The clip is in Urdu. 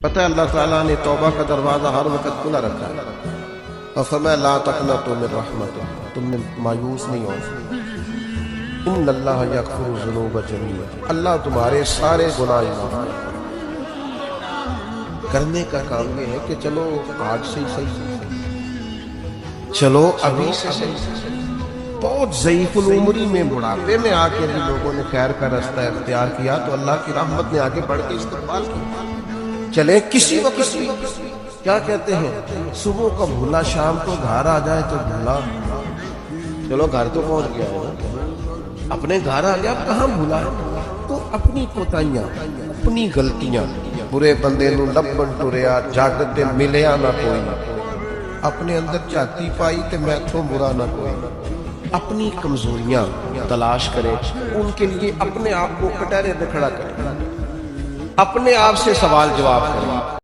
پتہ ہے اللہ تعالیٰ نے توبہ کا دروازہ ہر وقت کھلا رکھا ہے اور فرمایا لا تقنطوا من رحمت، تم نے مایوس نہیں ہو، ان اللہ یغفر الذنوب جمیعا، اللہ تمہارے سارے گناہ معاف کرنے کا کام یہ ہے کہ چلو آج سے ہی صحیح، چلو ابھی سے صحیح۔ بہت ضعیف العمری میں بڑھاپے میں آ کے بھی لوگوں نے خیر کا رستہ اختیار کیا تو اللہ کی رحمت نے آگے بڑھ کے استقبال کیا۔ چلے کسی وقت بھی، کیا کہتے ہیں، صبح کا بھولا شام کو گھر آ جائے تو بھولا، چلو گھر تو پہنچ گیا ہے نا، اپنے گھر آ گیا، کہاں بھولا ہے؟ تو اپنی کوتاہیاں، اپنی غلطیاں، برے بندے نو لبن ٹریا جاگتے ملیا نہ کوئی، اپنے اندر جاتی پائی تے میں تو برا نہ کوئی، اپنی کمزوریاں تلاش کرے، ان کے لیے اپنے آپ کو کٹہرے پہ کھڑا کرے، اپنے آپ سے سوال جواب کرے۔